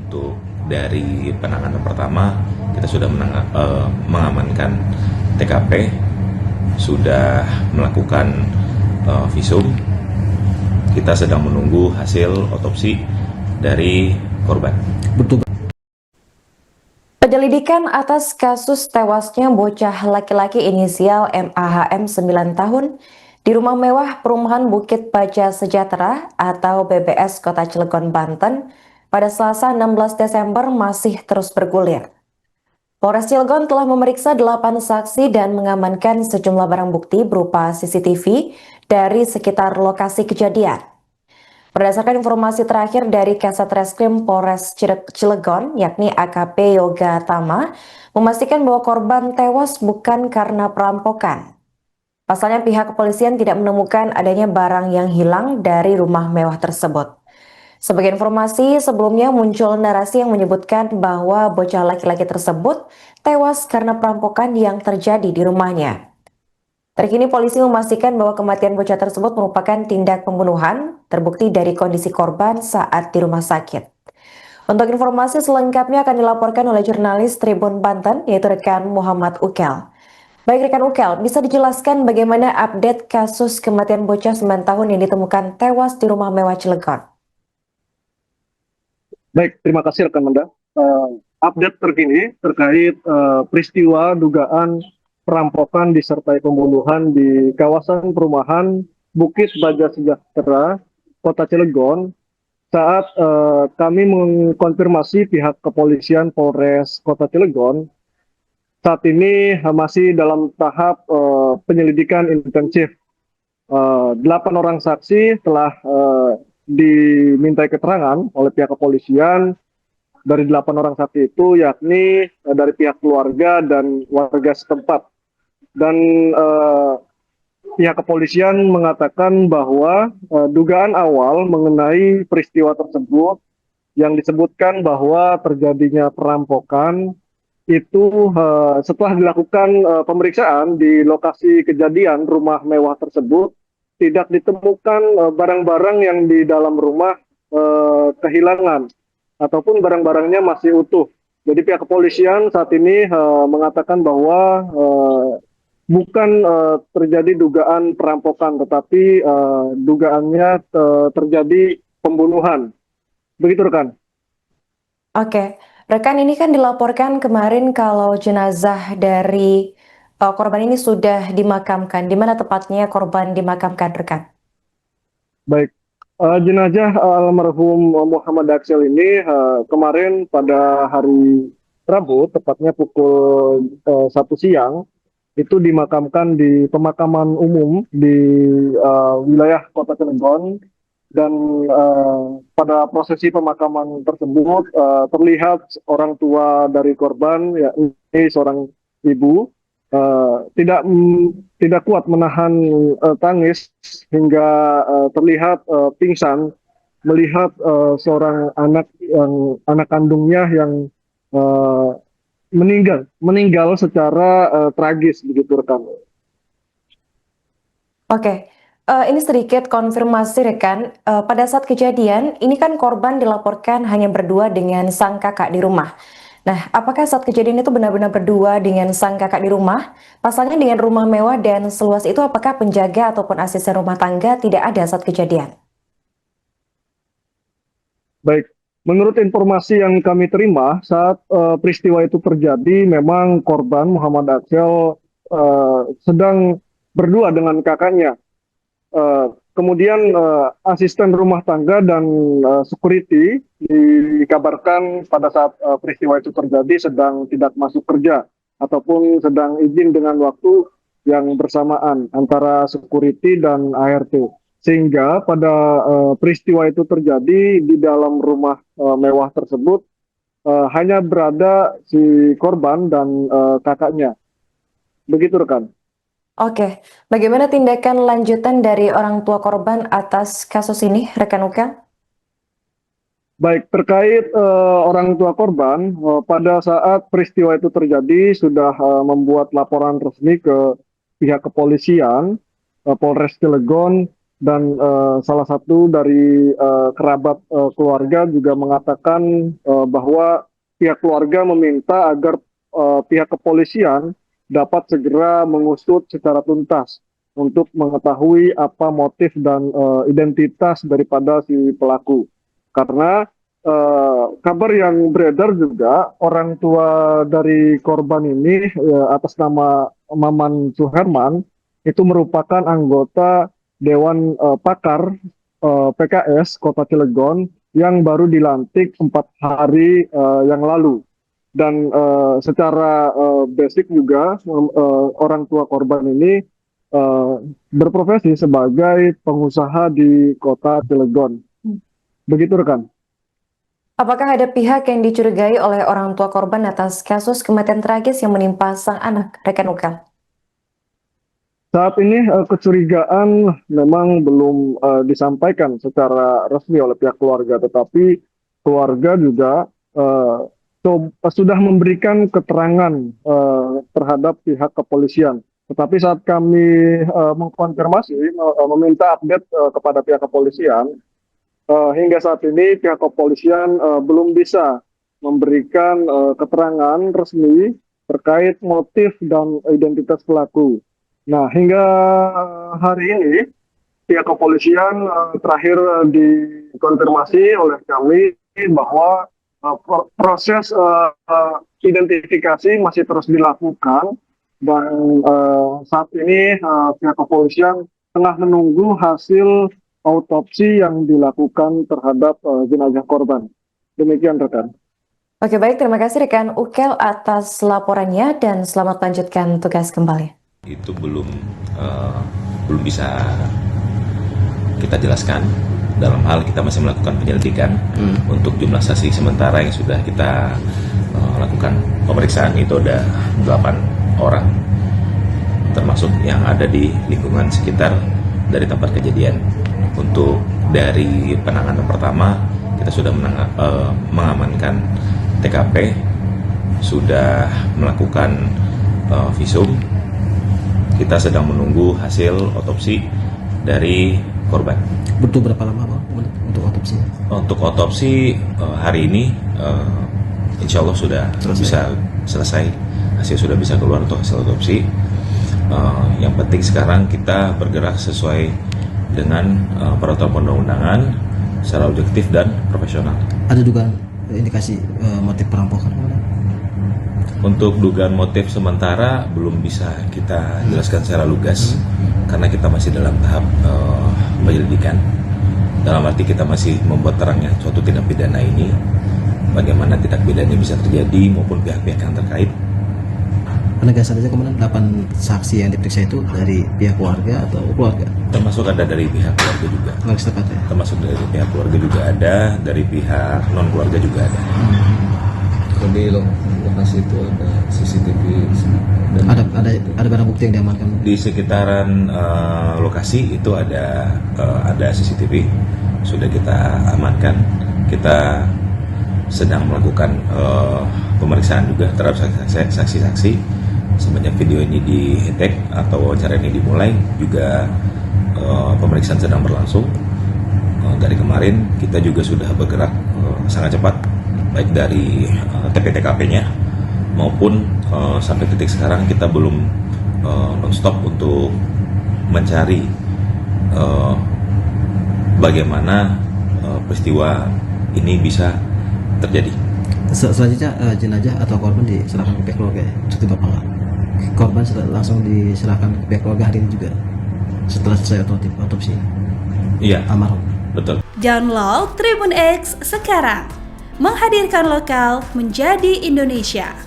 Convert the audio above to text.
Untuk dari penanganan pertama, kita sudah mengamankan TKP, sudah melakukan visum. Kita sedang menunggu hasil otopsi dari korban. Penyelidikan atas kasus tewasnya bocah laki-laki inisial MAHM 9 tahun di rumah mewah perumahan Bukit Baja Sejahtera atau BBS Kota Cilegon, Banten pada Selasa 16 Desember masih terus bergulir. Polres Cilegon telah memeriksa 8 saksi dan mengamankan sejumlah barang bukti berupa CCTV dari sekitar lokasi kejadian. Berdasarkan informasi terakhir dari Kasat Reskrim Polres Cilegon, yakni AKP Yoga Tama, memastikan bahwa korban tewas bukan karena perampokan. Pasalnya pihak kepolisian tidak menemukan adanya barang yang hilang dari rumah mewah tersebut. Sebagai informasi, sebelumnya muncul narasi yang menyebutkan bahwa bocah laki-laki tersebut tewas karena perampokan yang terjadi di rumahnya. Terkini polisi memastikan bahwa kematian bocah tersebut merupakan tindak pembunuhan, terbukti dari kondisi korban saat di rumah sakit. Untuk informasi selengkapnya akan dilaporkan oleh jurnalis Tribun Banten, yaitu rekan Muhammad Ukel. Baik rekan Ukel, bisa dijelaskan bagaimana update kasus kematian bocah 9 tahun yang ditemukan tewas di rumah mewah Cilegon? Baik, terima kasih rekan Manda. Update terkini terkait peristiwa dugaan perampokan disertai pembunuhan di kawasan perumahan Bukit Baja Sejahtera, Kota Cilegon. Saat kami mengkonfirmasi pihak kepolisian Polres Kota Cilegon, saat ini masih dalam tahap penyelidikan intensif. 8 orang saksi telah dimintai keterangan oleh pihak kepolisian. Dari 8 orang saksi itu yakni dari pihak keluarga dan warga setempat. Dan pihak kepolisian mengatakan bahwa dugaan awal mengenai peristiwa tersebut yang disebutkan bahwa terjadinya perampokan itu setelah dilakukan pemeriksaan di lokasi kejadian rumah mewah tersebut, tidak ditemukan barang-barang yang di dalam rumah kehilangan ataupun barang-barangnya masih utuh. Jadi pihak kepolisian saat ini mengatakan bahwa bukan terjadi dugaan perampokan, tetapi dugaannya terjadi pembunuhan. Begitu rekan. Oke, rekan, ini kan dilaporkan kemarin kalau jenazah dari korban ini sudah dimakamkan. Di mana tepatnya korban dimakamkan, rekan? Baik, jenazah almarhum Muhammad Aksel ini kemarin pada hari Rabu, tepatnya pukul 1 siang, itu dimakamkan di pemakaman umum di wilayah Kota Cilegon. Dan pada prosesi pemakaman tersebut terlihat orang tua dari korban, yakni seorang ibu, tidak kuat menahan tangis hingga terlihat pingsan melihat seorang anak kandungnya yang meninggal secara tragis, begitu rekan. Oke, ini sedikit konfirmasi rekan, pada saat kejadian ini kan korban dilaporkan hanya berdua dengan sang kakak di rumah. Nah, apakah saat kejadian itu benar-benar berdua dengan sang kakak di rumah? Pasalnya dengan rumah mewah dan seluas itu, apakah penjaga ataupun asisten rumah tangga tidak ada saat kejadian? Baik, menurut informasi yang kami terima saat peristiwa itu terjadi, memang korban Muhammad Aksel sedang berdua dengan kakaknya. Kemudian asisten rumah tangga dan security dikabarkan pada saat peristiwa itu terjadi sedang tidak masuk kerja ataupun sedang izin dengan waktu yang bersamaan antara security dan ART. Sehingga pada peristiwa itu terjadi di dalam rumah mewah tersebut hanya berada si korban dan kakaknya. Begitu rekan. Oke, bagaimana tindakan lanjutan dari orang tua korban atas kasus ini, rekan Ukel? Baik, terkait orang tua korban, pada saat peristiwa itu terjadi sudah membuat laporan resmi ke pihak kepolisian, Polres Cilegon, dan salah satu dari kerabat keluarga juga mengatakan bahwa pihak keluarga meminta agar pihak kepolisian dapat segera mengusut secara tuntas untuk mengetahui apa motif dan identitas daripada si pelaku. Karena kabar yang beredar juga orang tua dari korban ini atas nama Maman Suherman itu merupakan anggota Dewan Pakar PKS Kota Cilegon yang baru dilantik 4 hari yang lalu. Dan secara basic juga orang tua korban ini berprofesi sebagai pengusaha di Kota Cilegon. Begitu rekan. Apakah ada pihak yang dicurigai oleh orang tua korban atas kasus kematian tragis yang menimpa sang anak, rekan Ukel? Saat ini kecurigaan memang belum disampaikan secara resmi oleh pihak keluarga, tetapi keluarga juga sudah memberikan keterangan terhadap pihak kepolisian. Tetapi saat kami mengkonfirmasi, meminta update kepada pihak kepolisian, hingga saat ini pihak kepolisian belum bisa memberikan keterangan resmi terkait motif dan identitas pelaku. Nah, hingga hari ini pihak kepolisian terakhir dikonfirmasi oleh kami bahwa proses identifikasi masih terus dilakukan dan saat ini pihak kepolisian tengah menunggu hasil autopsi yang dilakukan terhadap jenazah korban. Demikian rekan. Oke, baik, terima kasih rekan Ukel atas laporannya dan selamat lanjutkan tugas kembali. Itu belum bisa kita jelaskan. Dalam hal kita masih melakukan penyelidikan untuk jumlah saksi sementara yang sudah kita lakukan pemeriksaan itu ada 8 orang, termasuk yang ada di lingkungan sekitar dari tempat kejadian. Untuk dari penanganan pertama kita sudah mengamankan TKP, sudah melakukan visum. Kita sedang menunggu hasil otopsi dari korban. Butuh berapa lama Bang untuk otopsi? Untuk otopsi hari ini insya Allah sudah bisa selesai. Hasil sudah bisa keluar untuk hasil otopsi. Yang penting sekarang kita bergerak sesuai dengan peraturan perundang-undangan secara objektif dan profesional. Ada dugaan indikasi motif perampokan? Untuk dugaan motif sementara belum bisa kita jelaskan secara lugas karena kita masih dalam tahap penyelidikan. Dalam arti kita masih membuat terangnya suatu tindak pidana ini, bagaimana tindak pidana ini bisa terjadi maupun pihak-pihak yang terkait. Penegasan saja kemudian 8 saksi yang diperiksa itu dari pihak keluarga atau keluarga? Termasuk ada dari pihak keluarga juga. Ya? Termasuk dari pihak keluarga juga ada, dari pihak non keluarga juga ada. Di lokasi itu ada CCTV dan ada barang bukti yang diamankan? Di sekitaran lokasi itu ada CCTV sudah kita amankan. Kita sedang melakukan pemeriksaan juga terhadap saksi-saksi. Semenjak video ini di-tag atau wawancara ini dimulai juga pemeriksaan sedang berlangsung. Dari kemarin kita juga sudah bergerak sangat cepat baik dari TP-TKP-nya maupun sampai titik sekarang kita belum non-stop untuk mencari bagaimana peristiwa ini bisa terjadi. Selanjutnya jenazah atau korban diserahkan ke pihak keluarga ya? Seperti Bapak nggak? Korban langsung diserahkan ke pihak keluarga hari ini juga setelah selesai otopsi? Iya, almarhum. betul. Download Tribun X sekarang, menghadirkan lokal menjadi Indonesia.